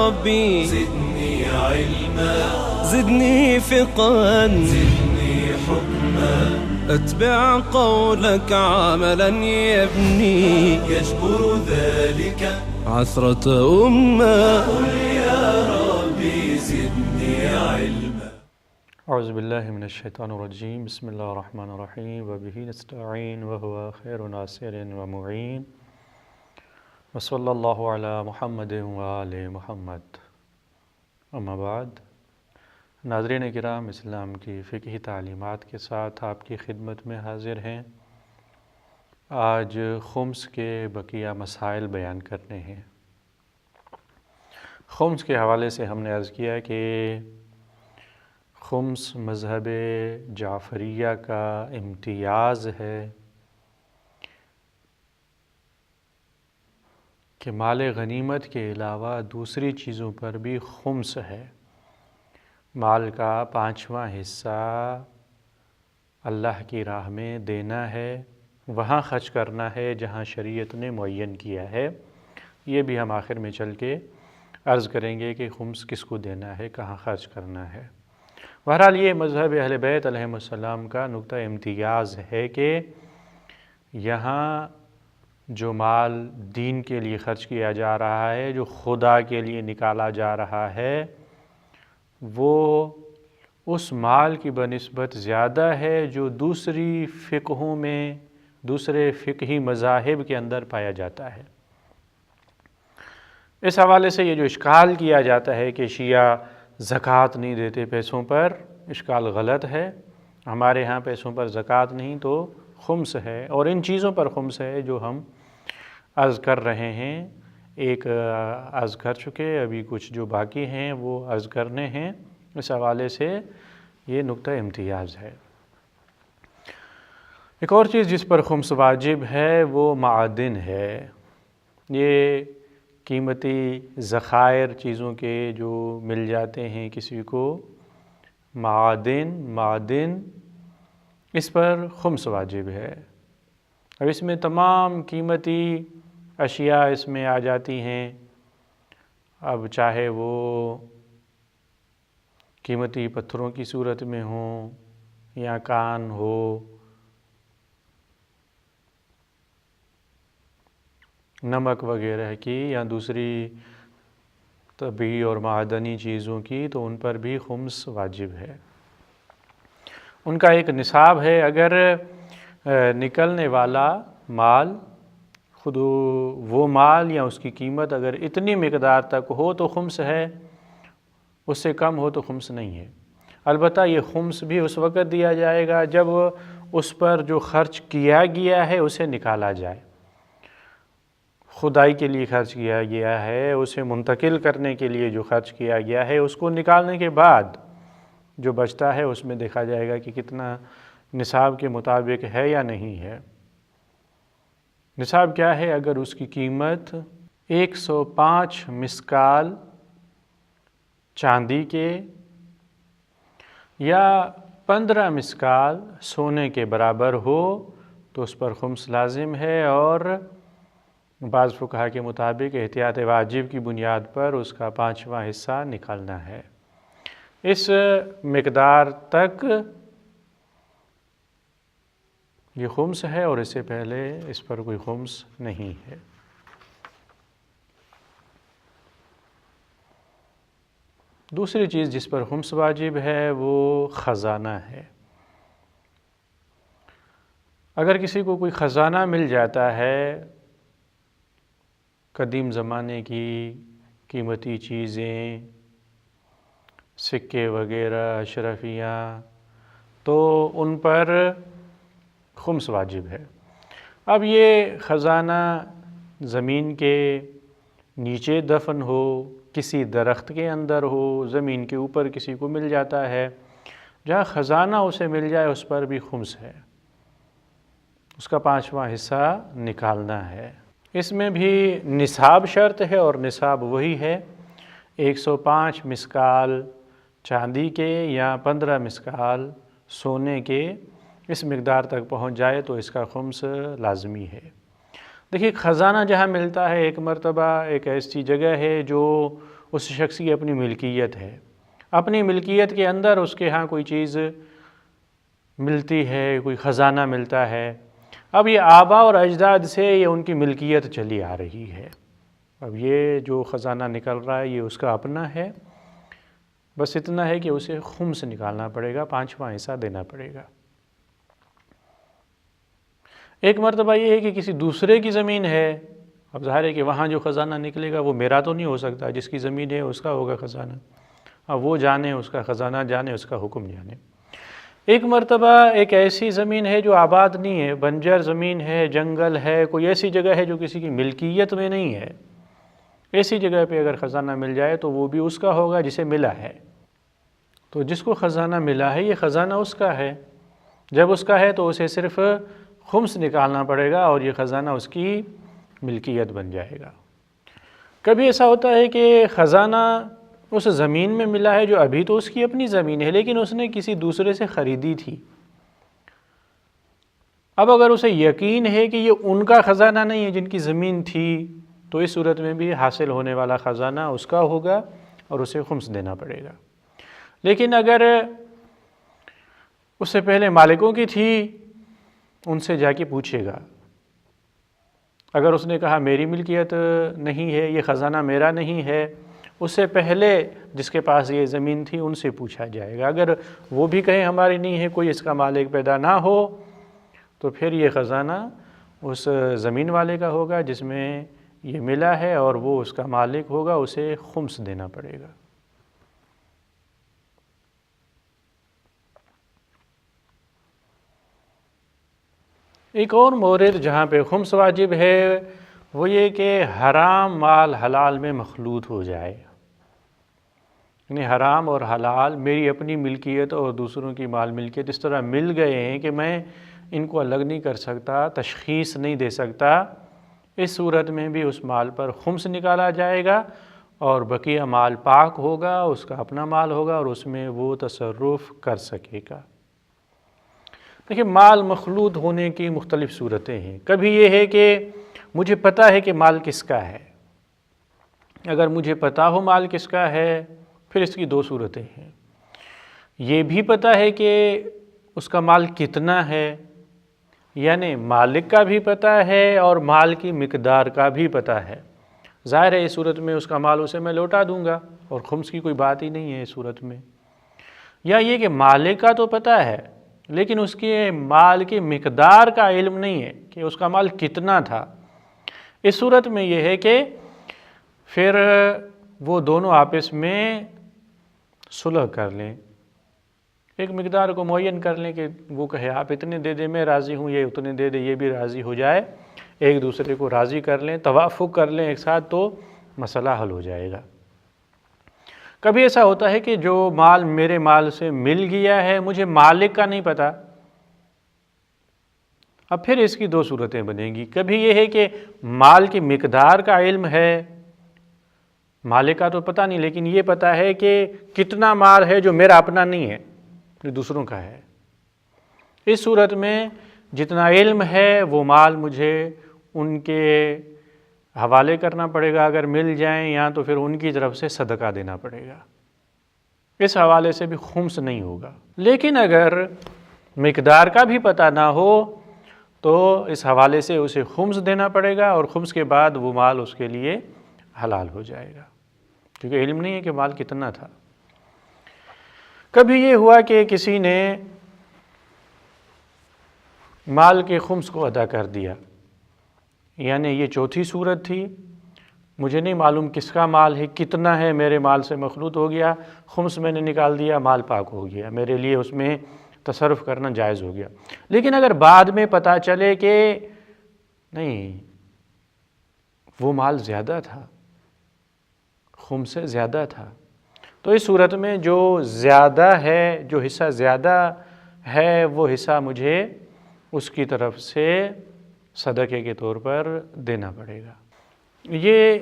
ربي زدني علما زدني فقها زدني حكما أتبع قولك عملا يبني يجبر ذلك عثرة أمة. قل يا ربي زدني علما. اعوذ باللہ من الشیطان الرجیم. بسم اللہ الرحمن الرحیم. وبہ نستعین وہو خیر ناصر ومعین. وصلی اللہ علی محمد وآل محمد. اما بعد، ناظرین کرام، اسلام کی فقہی تعلیمات کے ساتھ آپ کی خدمت میں حاضر ہیں. آج خمس کے بقیہ مسائل بیان کرنے ہیں. خمس کے حوالے سے ہم نے عرض کیا کہ خمس مذہب جعفریہ کا امتیاز ہے کہ مال غنیمت کے علاوہ دوسری چیزوں پر بھی خمس ہے. مال کا 5واں حصہ اللہ کی راہ میں دینا ہے، وہاں خرچ کرنا ہے جہاں شریعت نے معین کیا ہے. یہ بھی ہم آخر میں چل کے عرض کریں گے کہ خمس کس کو دینا ہے، کہاں خرچ کرنا ہے. بہرحال یہ مذہب اہل بیت علیہم السلام کا نقطہ امتیاز ہے کہ یہاں جو مال دین کے لیے خرچ کیا جا رہا ہے، جو خدا کے لیے نکالا جا رہا ہے، وہ اس مال کی بنسبت زیادہ ہے جو دوسری فقہوں میں، دوسرے فقہی مذاہب کے اندر پایا جاتا ہے. اس حوالے سے یہ جو اشکال کیا جاتا ہے کہ شیعہ زکوٰۃ نہیں دیتے پیسوں پر، اشکال غلط ہے. ہمارے ہاں پیسوں پر زکوٰۃ نہیں تو خمس ہے، اور ان چیزوں پر خمس ہے جو ہم عرض کر رہے ہیں. ایک عرض کر چکے، ابھی کچھ جو باقی ہیں وہ عرض کرنے ہیں. اس حوالے سے یہ نقطہ امتیاز ہے. ایک اور چیز جس پر خمس واجب ہے وہ معادن ہے. یہ قیمتی ذخائر چیزوں کے جو مل جاتے ہیں کسی کو، معادن اس پر خمس واجب ہے. اب اس میں تمام قیمتی اشیاء اس میں آ جاتی ہیں. اب چاہے وہ قیمتی پتھروں کی صورت میں ہوں یا کان ہو، نمک وغیرہ کی یا دوسری طبی اور معدنی چیزوں کی، تو ان پر بھی خمس واجب ہے. ان کا ایک نصاب ہے. اگر نکلنے والا مال، خود وہ مال یا اس کی قیمت اگر اتنی مقدار تک ہو تو خمس ہے، اس سے کم ہو تو خمس نہیں ہے. البتہ یہ خمس بھی اس وقت دیا جائے گا جب اس پر جو خرچ کیا گیا ہے اسے نکالا جائے. خدائی کے لیے خرچ کیا گیا ہے، اسے منتقل کرنے کے لیے جو خرچ کیا گیا ہے، اس کو نکالنے کے بعد جو بچتا ہے اس میں دیکھا جائے گا کہ کتنا نصاب کے مطابق ہے یا نہیں ہے. نصاب کیا ہے؟ اگر اس کی قیمت 105 مسکال چاندی کے یا 15 مسکال سونے کے برابر ہو تو اس پر خمس لازم ہے، اور بعض فقہا کے مطابق احتیاط واجب کی بنیاد پر اس کا 5واں حصہ نکالنا ہے. اس مقدار تک یہ خمس ہے، اور اس سے پہلے اس پر کوئی خمس نہیں ہے. دوسری چیز جس پر خمس واجب ہے وہ خزانہ ہے. اگر کسی کو کوئی خزانہ مل جاتا ہے، قدیم زمانے کی قیمتی چیزیں، سکے وغیرہ، اشرفیاں، تو ان پر خمس واجب ہے. اب یہ خزانہ زمین کے نیچے دفن ہو، کسی درخت کے اندر ہو، زمین کے اوپر کسی کو مل جاتا ہے، جہاں خزانہ اسے مل جائے اس پر بھی خمس ہے. اس کا 5واں حصہ نکالنا ہے. اس میں بھی نصاب شرط ہے، اور نصاب وہی ہے 105 مسکال چاندی کے یا 15 مسکال سونے کے. اس مقدار تک پہنچ جائے تو اس کا خمس لازمی ہے. دیکھیے، خزانہ جہاں ملتا ہے ایک مرتبہ ایک ایسی جگہ ہے جو اس شخص کی اپنی ملکیت ہے، اپنی ملکیت کے اندر اس کے ہاں کوئی چیز ملتی ہے، کوئی خزانہ ملتا ہے، اب یہ آبا اور اجداد سے یہ ان کی ملکیت چلی آ رہی ہے، اب یہ جو خزانہ نکل رہا ہے یہ اس کا اپنا ہے، بس اتنا ہے کہ اسے خمس نکالنا پڑے گا، 5واں حصہ دینا پڑے گا۔ ایک مرتبہ یہ ہے کہ کسی دوسرے کی زمین ہے، اب ظاہر ہے کہ وہاں جو خزانہ نکلے گا وہ میرا تو نہیں ہو سکتا، جس کی زمین ہے اس کا ہوگا خزانہ، اب وہ جانے اس کا خزانہ جانے، اس کا حکم جانے۔ ایک مرتبہ ایک ایسی زمین ہے جو آباد نہیں ہے، بنجر زمین ہے، جنگل ہے، کوئی ایسی جگہ ہے جو کسی کی ملکیت میں نہیں ہے، ایسی جگہ پہ اگر خزانہ مل جائے تو وہ بھی اس کا ہوگا جسے ملا ہے، تو جس کو خزانہ ملا ہے یہ خزانہ اس کا ہے، جب اس کا ہے تو اسے صرف خمس نکالنا پڑے گا اور یہ خزانہ اس کی ملکیت بن جائے گا۔ کبھی ایسا ہوتا ہے کہ خزانہ اس زمین میں ملا ہے جو ابھی تو اس کی اپنی زمین ہے لیکن اس نے کسی دوسرے سے خریدی تھی، اب اگر اسے یقین ہے کہ یہ ان کا خزانہ نہیں ہے جن کی زمین تھی تو اس صورت میں بھی حاصل ہونے والا خزانہ اس کا ہوگا اور اسے خمس دینا پڑے گا۔ لیکن اگر اس سے پہلے مالکوں کی تھی ان سے جا کے پوچھے گا، اگر اس نے کہا میری ملکیت نہیں ہے، یہ خزانہ میرا نہیں ہے، اس سے پہلے جس کے پاس یہ زمین تھی ان سے پوچھا جائے گا، اگر وہ بھی کہیں ہماری نہیں ہے، کوئی اس کا مالک پیدا نہ ہو تو پھر یہ خزانہ اس زمین والے کا ہوگا جس میں یہ ملا ہے اور وہ اس کا مالک ہوگا، اسے خمس دینا پڑے گا۔ ایک اور مورد جہاں پہ خمس واجب ہے وہ یہ کہ حرام مال حلال میں مخلوط ہو جائے، یعنی حرام اور حلال میری اپنی ملکیت اور دوسروں کی مال ملکیت اس طرح مل گئے ہیں کہ میں ان کو الگ نہیں کر سکتا، تشخیص نہیں دے سکتا، اس صورت میں بھی اس مال پر خمس نکالا جائے گا اور بقیہ مال پاک ہوگا، اس کا اپنا مال ہوگا اور اس میں وہ تصرف کر سکے گا۔ دیکھیں مال مخلوط ہونے کی مختلف صورتیں ہیں، کبھی یہ ہے کہ مجھے پتہ ہے کہ مال کس کا ہے، اگر مجھے پتہ ہو مال کس کا ہے پھر اس کی دو صورتیں ہیں، یہ بھی پتہ ہے کہ اس کا مال کتنا ہے، یعنی مالک کا بھی پتہ ہے اور مال کی مقدار کا بھی پتہ ہے، ظاہر ہے اس صورت میں اس کا مال اسے میں لوٹا دوں گا اور خمس کی کوئی بات ہی نہیں ہے اس صورت میں، یا یہ کہ مالک کا تو پتہ ہے لیکن اس کے مال کی مقدار کا علم نہیں ہے کہ اس کا مال کتنا تھا، اس صورت میں یہ ہے کہ پھر وہ دونوں آپس میں صلح کر لیں، ایک مقدار کو معین کر لیں کہ وہ کہے آپ اتنے دے دیں میں راضی ہوں، یہ اتنے دے دے یہ بھی راضی ہو جائے، ایک دوسرے کو راضی کر لیں، توافق کر لیں ایک ساتھ تو مسئلہ حل ہو جائے گا۔ کبھی ایسا ہوتا ہے کہ جو مال میرے مال سے مل گیا ہے مجھے مالک کا نہیں پتہ، اب پھر اس کی دو صورتیں بنیں گی، کبھی یہ ہے کہ مال کی مقدار کا علم ہے، مالک کا تو پتہ نہیں لیکن یہ پتہ ہے کہ کتنا مال ہے جو میرا اپنا نہیں ہے جو دوسروں کا ہے، اس صورت میں جتنا علم ہے وہ مال مجھے ان کے حوالے کرنا پڑے گا اگر مل جائیں، یا تو پھر ان کی طرف سے صدقہ دینا پڑے گا، اس حوالے سے بھی خمس نہیں ہوگا۔ لیکن اگر مقدار کا بھی پتہ نہ ہو تو اس حوالے سے اسے خمس دینا پڑے گا اور خمس کے بعد وہ مال اس کے لیے حلال ہو جائے گا کیونکہ علم نہیں ہے کہ مال کتنا تھا۔ کبھی یہ ہوا کہ کسی نے مال کے خمس کو ادا کر دیا، یعنی یہ چوتھی صورت تھی، مجھے نہیں معلوم کس کا مال ہے، کتنا ہے، میرے مال سے مخلوط ہو گیا، خمس میں نے نکال دیا، مال پاک ہو گیا، میرے لیے اس میں تصرف کرنا جائز ہو گیا۔ لیکن اگر بعد میں پتہ چلے کہ نہیں وہ مال زیادہ تھا، خمس سے زیادہ تھا، تو اس صورت میں جو زیادہ ہے، جو حصہ زیادہ ہے وہ حصہ مجھے اس کی طرف سے صدقے کے طور پر دینا پڑے گا۔ یہ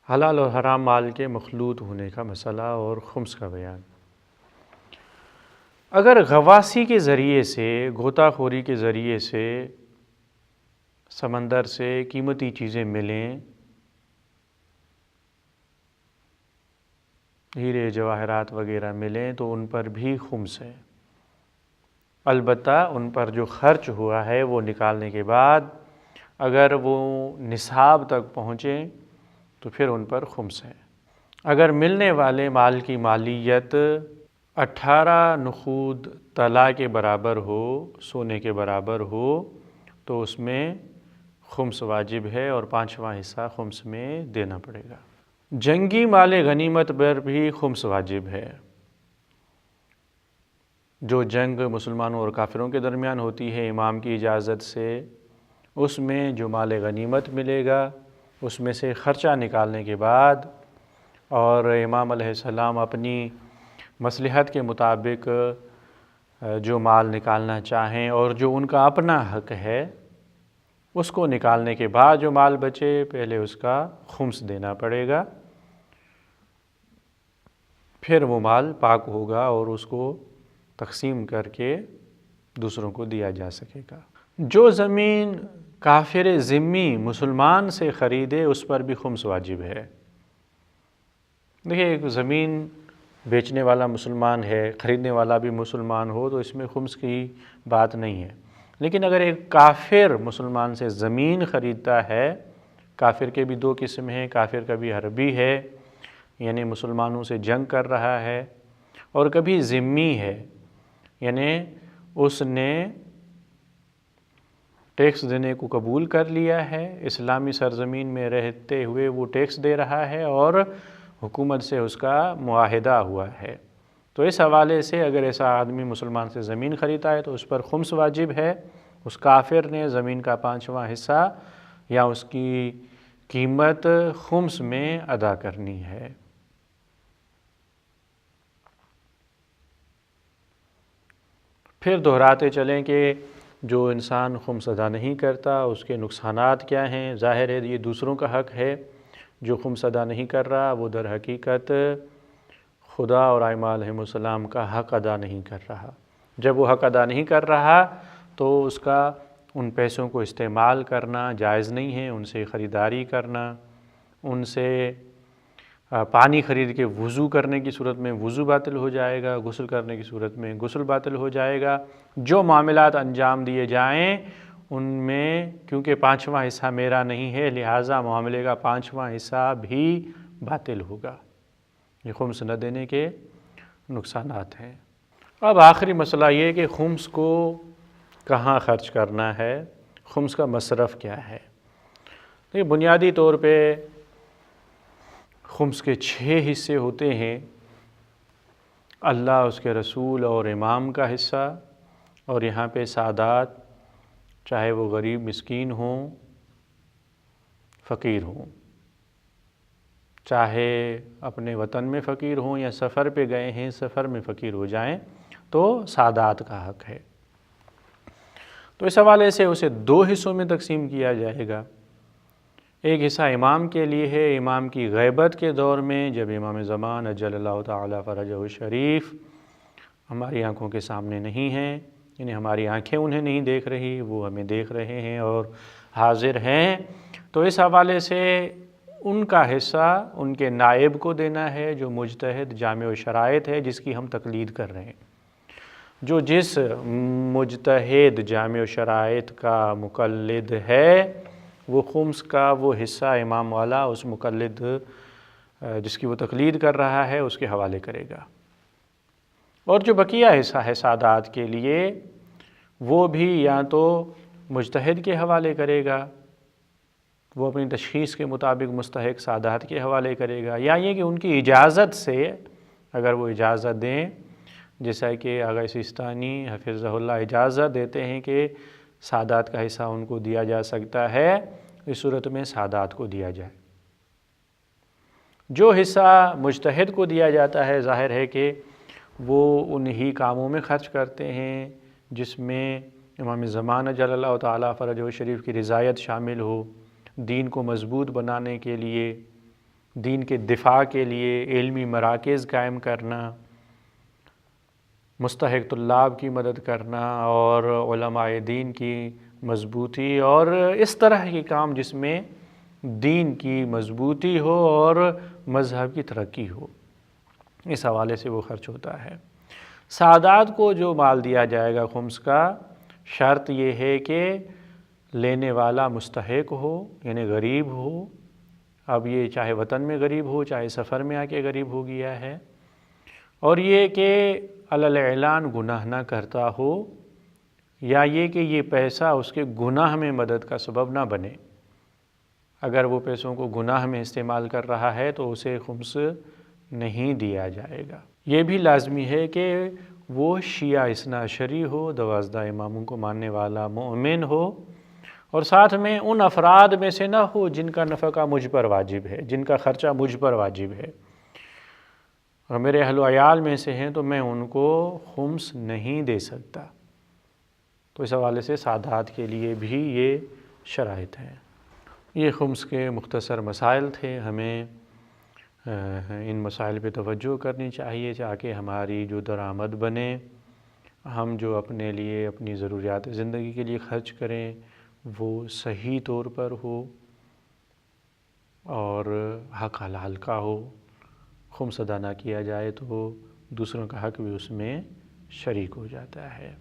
حلال اور حرام مال کے مخلوط ہونے کا مسئلہ اور خمس کا بیان۔ اگر غواصی کے ذریعے سے، غوطہ خوری کے ذریعے سے سمندر سے قیمتی چیزیں ملیں ہیرے جواہرات وغیرہ ملیں تو ان پر بھی خمس ہے، البتہ ان پر جو خرچ ہوا ہے وہ نکالنے کے بعد اگر وہ نصاب تک پہنچیں تو پھر ان پر خمس ہے۔ اگر ملنے والے مال کی مالیت 18 نقود طلا کے برابر ہو، سونے کے برابر ہو، تو اس میں خمس واجب ہے اور 5واں حصہ خمس میں دینا پڑے گا۔ جنگی مال غنیمت پر بھی خمس واجب ہے۔ جو جنگ مسلمانوں اور کافروں کے درمیان ہوتی ہے امام کی اجازت سے، اس میں جو مال غنیمت ملے گا اس میں سے خرچہ نکالنے کے بعد اور امام علیہ السلام اپنی مصلحت کے مطابق جو مال نکالنا چاہیں اور جو ان کا اپنا حق ہے اس کو نکالنے کے بعد جو مال بچے پہلے اس کا خمس دینا پڑے گا، پھر وہ مال پاک ہوگا اور اس کو تقسیم کر کے دوسروں کو دیا جا سکے گا۔ جو زمین کافر ذمی مسلمان سے خریدے اس پر بھی خمس واجب ہے۔ دیکھیے ایک زمین بیچنے والا مسلمان ہے، خریدنے والا بھی مسلمان ہو تو اس میں خمس کی بات نہیں ہے، لیکن اگر ایک کافر مسلمان سے زمین خریدتا ہے، کافر کے بھی 2 قسم ہیں، کافر کبھی حربی ہے یعنی مسلمانوں سے جنگ کر رہا ہے، اور کبھی ذمی ہے یعنی اس نے ٹیکس دینے کو قبول کر لیا ہے، اسلامی سرزمین میں رہتے ہوئے وہ ٹیکس دے رہا ہے اور حکومت سے اس کا معاہدہ ہوا ہے۔ تو اس حوالے سے اگر ایسا آدمی مسلمان سے زمین خریدتا ہے تو اس پر خمس واجب ہے، اس کافر نے زمین کا 5واں حصہ یا اس کی قیمت خمس میں ادا کرنی ہے۔ پھر دہراتے چلیں کہ جو انسان خمس ادا نہیں کرتا اس کے نقصانات کیا ہیں۔ ظاہر ہے یہ دوسروں کا حق ہے، جو خمس ادا نہیں کر رہا وہ در حقیقت خدا اور ائمہ علیہ السلام کا حق ادا نہیں کر رہا۔ جب وہ حق ادا نہیں کر رہا تو اس کا ان پیسوں کو استعمال کرنا جائز نہیں ہے، ان سے خریداری کرنا، ان سے پانی خرید کے وضو کرنے کی صورت میں وضو باطل ہو جائے گا، غسل کرنے کی صورت میں غسل باطل ہو جائے گا۔ جو معاملات انجام دیے جائیں ان میں کیونکہ 5واں حصہ میرا نہیں ہے لہٰذا معاملے کا 5واں حصہ بھی باطل ہوگا۔ یہ خمس نہ دینے کے نقصانات ہیں۔ اب آخری مسئلہ یہ کہ خمس کو کہاں خرچ کرنا ہے، خمس کا مصرف کیا ہے۔ یہ بنیادی طور پہ خمس کے 6 حصے ہوتے ہیں، اللہ، اس کے رسول اور امام کا حصہ، اور یہاں پہ سادات چاہے وہ غریب مسکین ہوں، فقیر ہوں، چاہے اپنے وطن میں فقیر ہوں یا سفر پہ گئے ہیں سفر میں فقیر ہو جائیں تو سادات کا حق ہے۔ تو اس حوالے سے اسے 2 حصوں میں تقسیم کیا جائے گا۔ ایک حصہ امام کے لیے ہے، امام کی غیبت کے دور میں جب امام زمان اجل اللہ تعالی فرجہ الشریف ہماری آنکھوں کے سامنے نہیں ہیں، یعنی ہماری آنکھیں انہیں نہیں دیکھ رہی، وہ ہمیں دیکھ رہے ہیں اور حاضر ہیں، تو اس حوالے سے ان کا حصہ ان کے نائب کو دینا ہے جو مجتہد جامع الشرائط ہے، جس کی ہم تقلید کر رہے ہیں۔ جو جس مجتہد جامع الشرائط کا مقلد ہے وہ خمس کا وہ حصہ امام والا اس مقلد جس کی وہ تقلید کر رہا ہے اس کے حوالے کرے گا، اور جو بقیہ حصہ ہے سادات کے لیے وہ بھی یا تو مجتہد کے حوالے کرے گا، وہ اپنی تشخیص کے مطابق مستحق سادات کے حوالے کرے گا، یا یہ کہ ان کی اجازت سے اگر وہ اجازت دیں، جیسا کہ آغا سیستانی حفظہ اللہ اجازت دیتے ہیں کہ سادات کا حصہ ان کو دیا جا سکتا ہے، اس صورت میں سادات کو دیا جائے۔ جو حصہ مجتہد کو دیا جاتا ہے ظاہر ہے کہ وہ انہی کاموں میں خرچ کرتے ہیں جس میں امام زمان اجل اللہ تعالیٰ فرجہ الشریف کی رضایت شامل ہو، دین کو مضبوط بنانے کے لیے، دین کے دفاع کے لیے علمی مراکز قائم کرنا، مستحق طلاب کی مدد کرنا اور علماء دین کی مضبوطی، اور اس طرح کے کام جس میں دین کی مضبوطی ہو اور مذہب کی ترقی ہو۔ اس حوالے سے وہ خرچ ہوتا ہے۔ سادات کو جو مال دیا جائے گا خمس کا، شرط یہ ہے کہ لینے والا مستحق ہو، یعنی غریب ہو۔ اب یہ چاہے وطن میں غریب ہو، چاہے سفر میں آ کے غریب ہو گیا ہے، اور یہ کہ علی الاعلان گناہ نہ کرتا ہو، یا یہ کہ یہ پیسہ اس کے گناہ میں مدد کا سبب نہ بنے۔ اگر وہ پیسوں کو گناہ میں استعمال کر رہا ہے تو اسے خمس نہیں دیا جائے گا۔ یہ بھی لازمی ہے کہ وہ شیعہ اثنا عشری ہو، 12 اماموں کو ماننے والا مومن ہو، اور ساتھ میں ان افراد میں سے نہ ہو جن کا نفقہ مجھ پر واجب ہے، جن کا خرچہ مجھ پر واجب ہے، اور میرے اہل و عیال میں سے ہیں تو میں ان کو خمس نہیں دے سکتا۔ تو اس حوالے سے سادات کے لیے بھی یہ شرائط ہیں۔ یہ خمس کے مختصر مسائل تھے، ہمیں ان مسائل پہ توجہ کرنی چاہیے تاکہ ہماری جو درآمد بنے، ہم جو اپنے لیے اپنی ضروریات زندگی کے لیے خرچ کریں وہ صحیح طور پر ہو اور حق حلال کا ہو۔ خمس ادا نہ کیا جائے تو دوسروں کا حق بھی اس میں شریک ہو جاتا ہے۔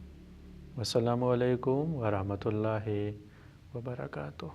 السلام علیکم ورحمۃ اللہ وبرکاتہ۔